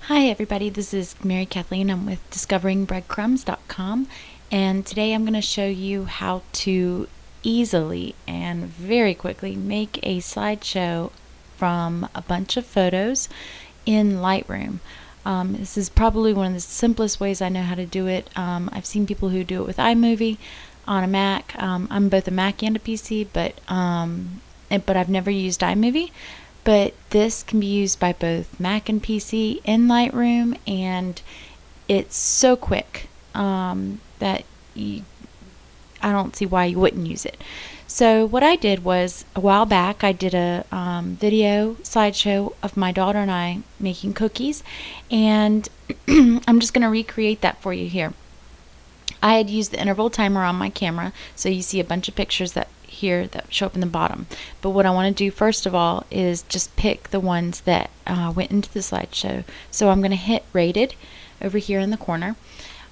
Hi everybody, this is Mary Kathleen. I'm with discoveringbreadcrumbs.com, and today I'm going to show you how to easily and very quickly make a slideshow from a bunch of photos in Lightroom. This is probably one of the simplest ways I know how to do it. I've seen people who do it with iMovie on a Mac. I'm both a Mac and a PC, but I've never used iMovie. But this can be used by both Mac and PC in Lightroom, and it's so quick that I don't see why you wouldn't use it. So what I did was, a while back, I did a video slideshow of my daughter and I making cookies, and I'm just going to recreate that for you here. I had used the interval timer on my camera, so you see a bunch of pictures that show up in the bottom. But what I want to do first of all is just pick the ones that went into the slideshow. So I'm going to hit rated over here in the corner,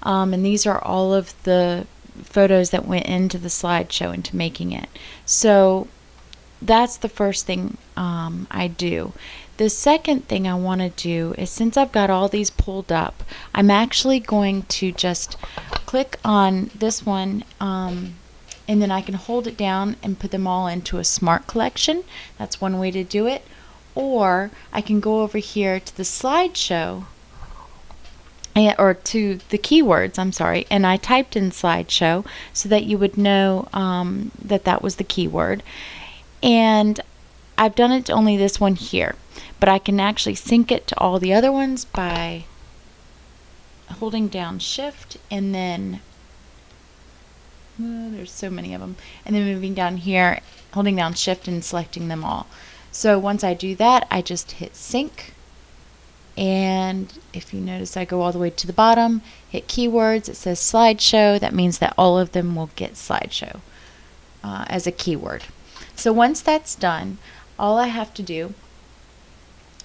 and these are all of the photos that went into the slideshow, into making it. So that's the first thing I do. The second thing I want to do is, since I've got all these pulled up, I'm actually going to just click on this one, and then I can hold it down and put them all into a smart collection. That's one way to do it. Or I can go over here to the slideshow, or to the keywords, I'm sorry, and I typed in slideshow so that you would know that was the keyword. And I've done it to only this one here, but I can actually sync it to all the other ones by holding down shift and then there's so many of them, and then moving down here, holding down shift and selecting them all. So once I do that, I just hit sync, and if you notice, I go all the way to the bottom, hit keywords, it says slideshow. That means that all of them will get slideshow as a keyword. So once that's done, all I have to do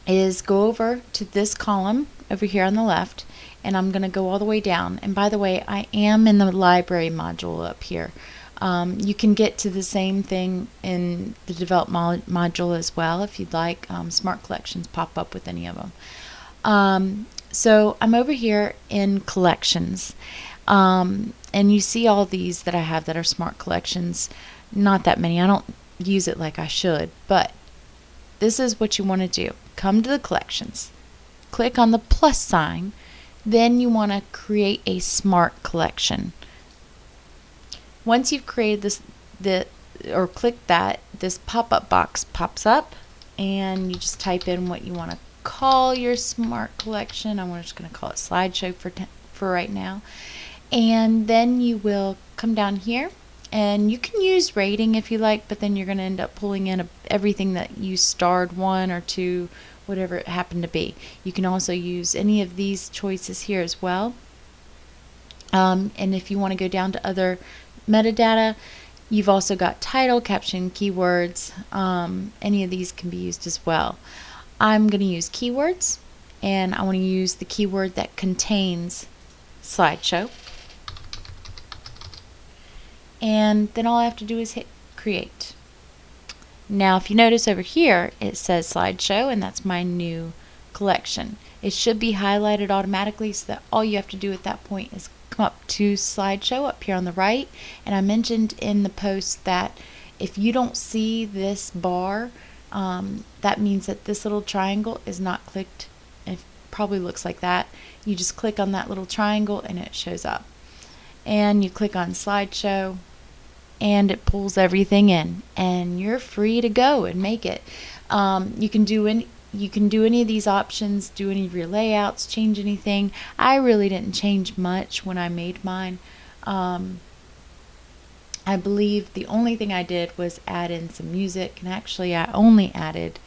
is go over to this column over here on the left, and I'm going to go all the way down. And by the way, I am in the library module up here. You can get to the same thing in the develop module as well if you'd like. Smart collections pop up with any of them. So I'm over here in collections, and you see all these that I have that are smart collections. Not that many. I don't use it like I should, but this is what you want to do. Come to the collections, click on the plus sign, then you want to create a smart collection. Once you've created this, or click that, this pop-up box pops up, and you just type in what you want to call your smart collection. I'm just going to call it slideshow for right now. And then you will come down here, and you can use rating if you like, but then you're going to end up pulling in everything that you starred 1 or 2, whatever it happened to be. You can also use any of these choices here as well. And if you want to go down to other metadata, you've also got title, caption, keywords. Any of these can be used as well. I'm going to use keywords, and I want to use the keyword that contains slideshow. And then all I have to do is hit create. Now if you notice over here, it says slideshow, and that's my new collection. It should be highlighted automatically, so that all you have to do at that point is come up to slideshow up here on the right. And I mentioned in the post that if you don't see this bar, that means that this little triangle is not clicked. It probably looks like that. You just click on that little triangle and it shows up. And you click on slideshow, and it pulls everything in, and you're free to go and make it. You can do any of these options, do any of your layouts, change anything. I really didn't change much when I made mine. I believe the only thing I did was add in some music, and actually I only added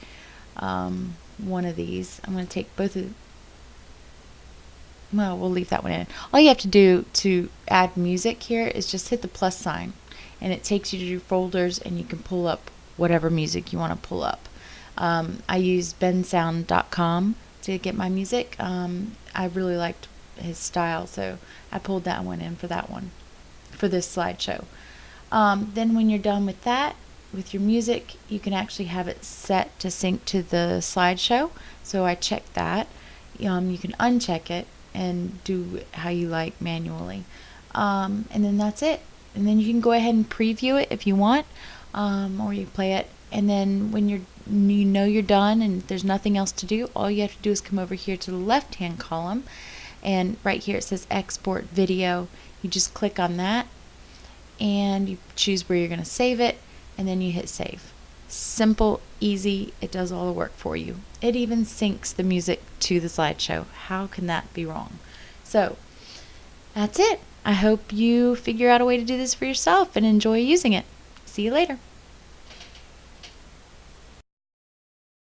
one of these. I'm going to take both of. Well, we'll leave that one in. All you have to do to add music here is just hit the plus sign, and it takes you to your folders, and you can pull up whatever music you want to pull up. I used bensound.com to get my music. I really liked his style, so I pulled that one in for this slideshow. Then when you're done with that, with your music, you can actually have it set to sync to the slideshow. So I checked that. You can uncheck it and do how you like manually. And then that's it. And then you can go ahead and preview it if you want, or you play it. And then when you know you're done and there's nothing else to do, all you have to do is come over here to the left hand column, and right here it says export video. You just click on that and you choose where you're going to save it, and then you hit save. Simple, easy, it does all the work for you. It even syncs the music to the slideshow. How can that be wrong? So that's it. I hope you figure out a way to do this for yourself and enjoy using it. See you later.